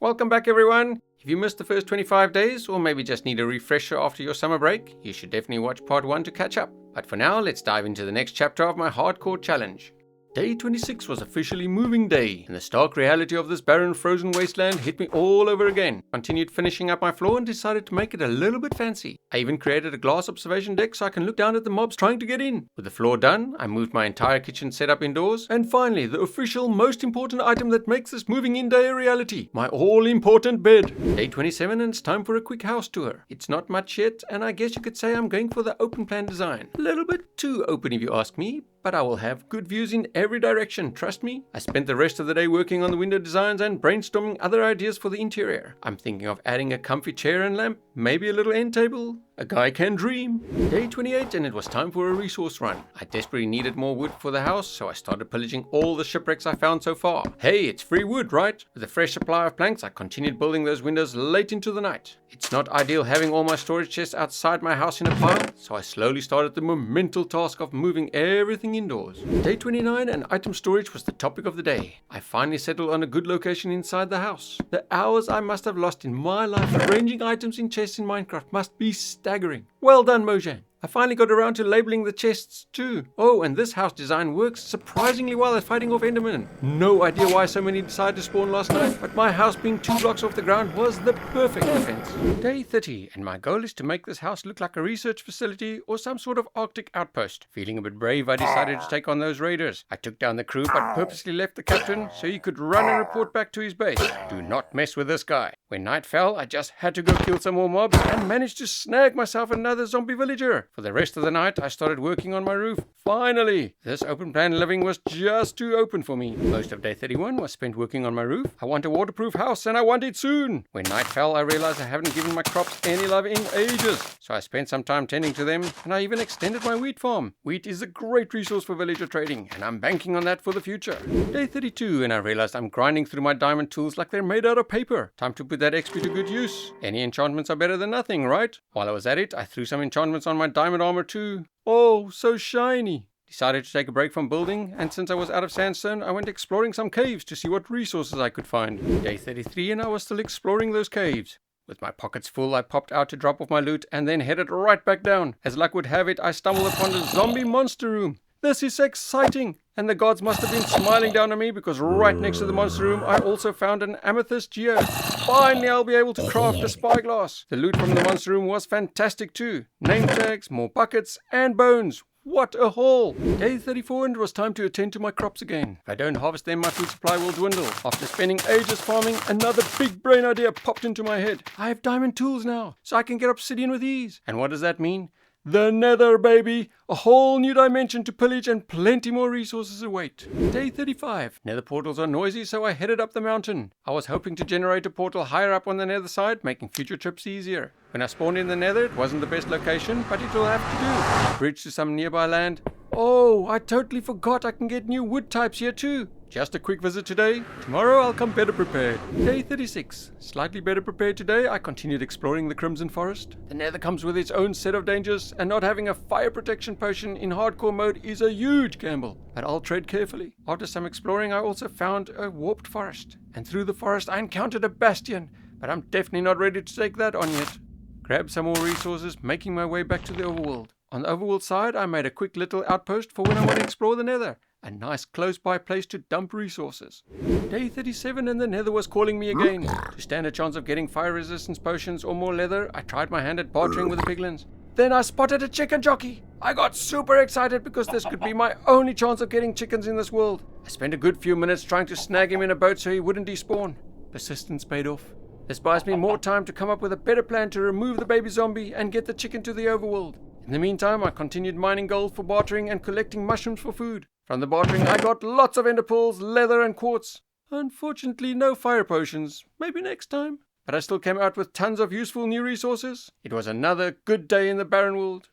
Welcome back everyone! If you missed the first 25 days or maybe just need a refresher after your summer break, you should definitely watch part 1 to catch up. But for now, let's dive into the next chapter of my hardcore challenge. Day 26 was officially moving day, and the stark reality of this barren frozen wasteland hit me all over again. Continued finishing up my floor and decided to make it a little bit fancy. I even created a glass observation deck so I can look down at the mobs trying to get in. With the floor done, I moved my entire kitchen setup indoors, and finally the official most important item that makes this moving in day a reality, my all important bed. Day 27 and it's time for a quick house tour. It's not much yet, and I guess you could say I'm going for the open plan design. A little bit too open if you ask me, but I will have good views in every direction, trust me. I spent the rest of the day working on the window designs and brainstorming other ideas for the interior. I'm thinking of adding a comfy chair and lamp, maybe a little end table. A guy can dream. Day 28 and it was time for a resource run. I desperately needed more wood for the house, so I started pillaging all the shipwrecks I found so far. Hey, it's free wood, right? With a fresh supply of planks, I continued building those windows late into the night. It's not ideal having all my storage chests outside my house in a pile, so I slowly started the monumental task of moving everything indoors. Day 29 and item storage was the topic of the day. I finally settled on a good location inside the house. The hours I must have lost in my life arranging items in chests in Minecraft must be staggering. Well done, Mojang. I finally got around to labeling the chests too. Oh, and this house design works surprisingly well at fighting off Endermen. No idea why so many decided to spawn last night, but my house being 2 blocks off the ground was the perfect defense. Day 30, and my goal is to make this house look like a research facility or some sort of Arctic outpost. Feeling a bit brave, I decided to take on those raiders. I took down the crew, but purposely left the captain so he could run and report back to his base. Do not mess with this guy. When night fell, I just had to go kill some more mobs and managed to snag myself another zombie villager. For the rest of the night, I started working on my roof. Finally! This open plan living was just too open for me. Most of day 31 was spent working on my roof. I want a waterproof house and I want it soon. When night fell, I realized I haven't given my crops any love in ages. So I spent some time tending to them, and I even extended my wheat farm. Wheat is a great resource for villager trading, and I'm banking on that for the future. Day 32, and I realized I'm grinding through my diamond tools like they're made out of paper. Time to put that XP to good use. Any enchantments are better than nothing, right? While I was at it, I threw some enchantments on my diamond armor too. Oh, so shiny. Decided to take a break from building, and since I was out of sandstone, I went exploring some caves to see what resources I could find. Day 33 and I was still exploring those caves. With my pockets full, I popped out to drop off my loot and then headed right back down. As luck would have it, I stumbled upon the zombie monster room. This is exciting! And the gods must have been smiling down on me because right next to the monster room I also found an amethyst geode. Finally I'll be able to craft a spyglass. The loot from the monster room was fantastic too. Name tags, more buckets and bones. What a haul! Day 34 and it was time to attend to my crops again. If I don't harvest them, my food supply will dwindle. After spending ages farming, another big brain idea popped into my head. I have diamond tools now, so I can get obsidian with ease. And what does that mean? The Nether, baby! A whole new dimension to pillage and plenty more resources await. Day 35. Nether portals are noisy, so I headed up the mountain. I was hoping to generate a portal higher up on the nether side, making future trips easier. When I spawned in the nether, it wasn't the best location, but it will have to do. Bridge to some nearby land. Oh, I totally forgot I can get new wood types here too. Just a quick visit today. Tomorrow I'll come better prepared. Day 36. Slightly better prepared today, I continued exploring the Crimson Forest. The Nether comes with its own set of dangers, and not having a fire protection potion in hardcore mode is a huge gamble. But I'll tread carefully. After some exploring, I also found a warped forest. And through the forest I encountered a Bastion, but I'm definitely not ready to take that on yet. Grabbed some more resources, making my way back to the overworld. On the overworld side, I made a quick little outpost for when I want to explore the Nether. A nice close-by place to dump resources. Day 37 and the Nether was calling me again. To stand a chance of getting fire resistance potions or more leather, I tried my hand at bartering with the Piglins. Then I spotted a chicken jockey. I got super excited because this could be my only chance of getting chickens in this world. I spent a good few minutes trying to snag him in a boat so he wouldn't despawn. Persistence paid off. This buys me more time to come up with a better plan to remove the baby zombie and get the chicken to the overworld. In the meantime, I continued mining gold for bartering and collecting mushrooms for food. From the bartering, I got lots of ender pearls, leather and quartz. Unfortunately, no fire potions. Maybe next time. But I still came out with tons of useful new resources. It was another good day in the barren world.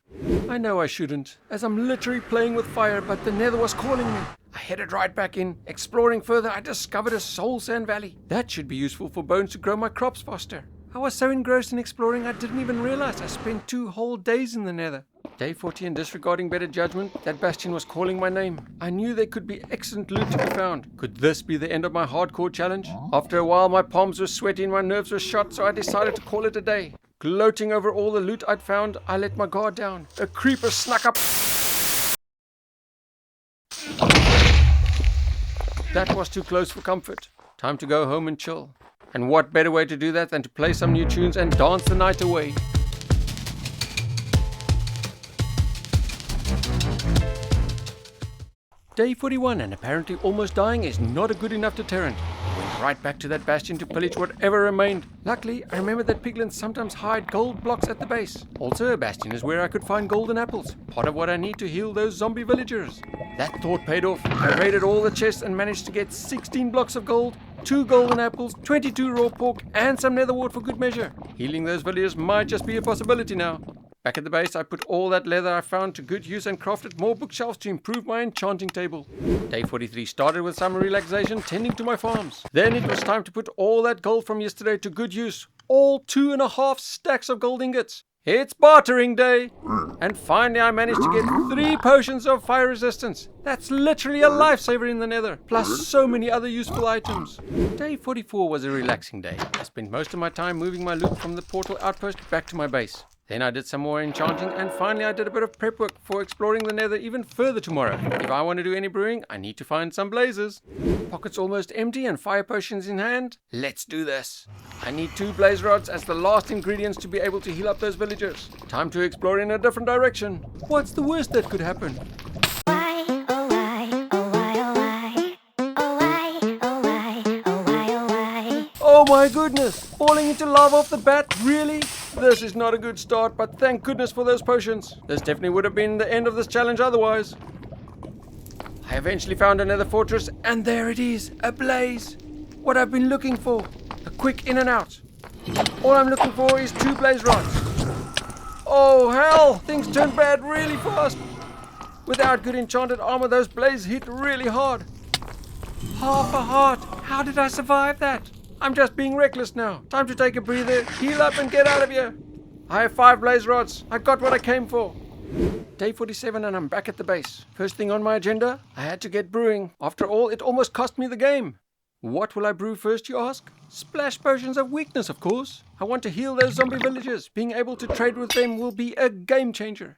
I know I shouldn't, as I'm literally playing with fire, but the Nether was calling me. I headed right back in. Exploring further, I discovered a soul sand valley. That should be useful for bones to grow my crops faster. I was so engrossed in exploring I didn't even realize I spent 2 whole days in the Nether. Day 40, and disregarding better judgment, that Bastion was calling my name. I knew there could be excellent loot to be found. Could this be the end of my hardcore challenge? After a while, my palms were sweaty and my nerves were shot, so I decided to call it a day. Gloating over all the loot I'd found, I let my guard down. A creeper snuck up. That was too close for comfort. Time to go home and chill. And what better way to do that than to play some new tunes and dance the night away. Day 41, and apparently almost dying is not a good enough deterrent. I went right back to that Bastion to pillage whatever remained. Luckily, I remembered that Piglins sometimes hide gold blocks at the base. Also, a Bastion is where I could find golden apples, part of what I need to heal those zombie villagers. That thought paid off. I raided all the chests and managed to get 16 blocks of gold, 2 golden apples, 22 raw pork, and some nether wart for good measure. Healing those villagers might just be a possibility now. Back at the base, I put all that leather I found to good use and crafted more bookshelves to improve my enchanting table. Day 43 started with some relaxation tending to my farms. Then it was time to put all that gold from yesterday to good use. All 2.5 stacks of gold ingots. It's bartering day! And finally I managed to get 3 potions of fire resistance. That's literally a lifesaver in the nether, plus so many other useful items. Day 44 was a relaxing day. I spent most of my time moving my loot from the portal outpost back to my base. Then I did some more enchanting, and finally I did a bit of prep work for exploring the nether even further tomorrow. If I want to do any brewing, I need to find some blazes. Pockets almost empty and fire potions in hand. Let's do this. I need 2 blaze rods as the last ingredients to be able to heal up those villagers. Time to explore in a different direction. What's the worst that could happen? Oh my goodness! Falling into lava off the bat? Really? This is not a good start, but thank goodness for those potions. This definitely would have been the end of this challenge otherwise. I eventually found another fortress, and there it is, a blaze. What I've been looking for. A quick in and out. All I'm looking for is 2 blaze rods. Oh hell! Things turned bad really fast. Without good enchanted armor, those blazes hit really hard. Half a heart. How did I survive that? I'm just being reckless now. Time to take a breather, heal up and get out of here. I have 5 blaze rods. I got what I came for. Day 47 and I'm back at the base. First thing on my agenda, I had to get brewing. After all, it almost cost me the game. What will I brew first, you ask? Splash potions of weakness, of course. I want to heal those zombie villagers. Being able to trade with them will be a game changer.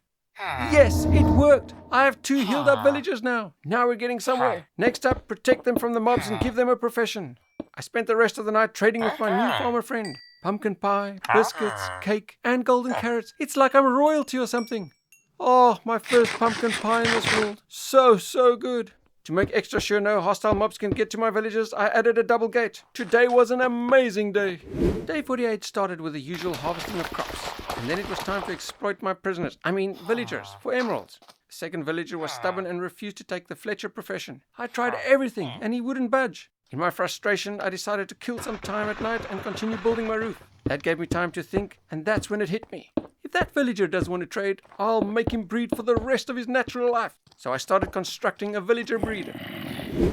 Yes, it worked. I have 2 healed up villagers now. Now we're getting somewhere. Next up, protect them from the mobs and give them a profession. I spent the rest of the night trading with my new farmer friend. Pumpkin pie, biscuits, cake, and golden carrots. It's like I'm royalty or something. Oh, my first pumpkin pie in this world. So good. To make extra sure no hostile mobs can get to my villagers, I added a double gate. Today was an amazing day. Day 48 started with the usual harvesting of crops. And then it was time to exploit my villagers, for emeralds. The second villager was stubborn and refused to take the Fletcher profession. I tried everything and he wouldn't budge. In my frustration, I decided to kill some time at night and continue building my roof. That gave me time to think, and that's when it hit me. If that villager does want to trade, I'll make him breed for the rest of his natural life. So I started constructing a villager breeder.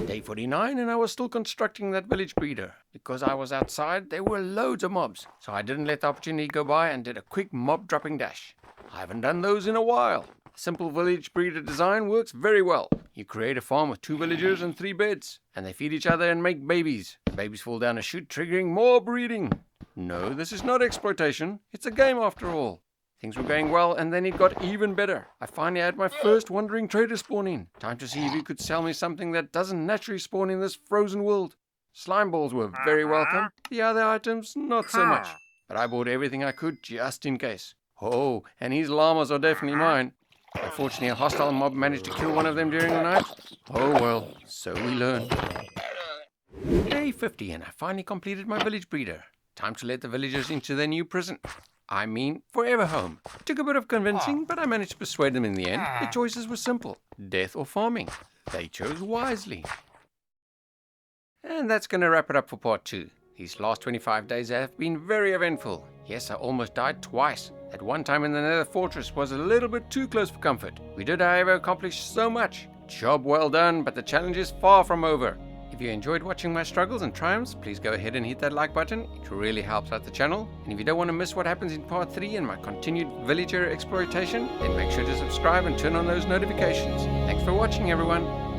Day 49 and I was still constructing that village breeder. Because I was outside, there were loads of mobs. So I didn't let the opportunity go by and did a quick mob dropping dash. I haven't done those in a while. Simple village breeder design works very well. You create a farm with 2 villagers and 3 beds, and they feed each other and make babies. The babies fall down a chute, triggering more breeding. No, this is not exploitation. It's a game after all. Things were going well, and then it got even better. I finally had my first wandering trader spawn in. Time to see if he could sell me something that doesn't naturally spawn in this frozen world. Slime balls were very welcome. The other items, not so much. But I bought everything I could just in case. Oh, and his llamas are definitely mine. Unfortunately, a hostile mob managed to kill one of them during the night. Oh well, so we learn. Day 50 and I finally completed my village breeder. Time to let the villagers into their new prison. Forever home. It took a bit of convincing, but I managed to persuade them in the end. The choices were simple. Death or farming. They chose wisely. And that's going to wrap it up for part 2. These last 25 days have been very eventful. Yes, I almost died twice. At one time in the Nether fortress was a little bit too close for comfort. We did, however, accomplish so much. Job well done, but the challenge is far from over. If you enjoyed watching my struggles and triumphs, please go ahead and hit that like button. It really helps out the channel. And if you don't want to miss what happens in part 3 and my continued villager exploitation, then make sure to subscribe and turn on those notifications. Thanks for watching, everyone.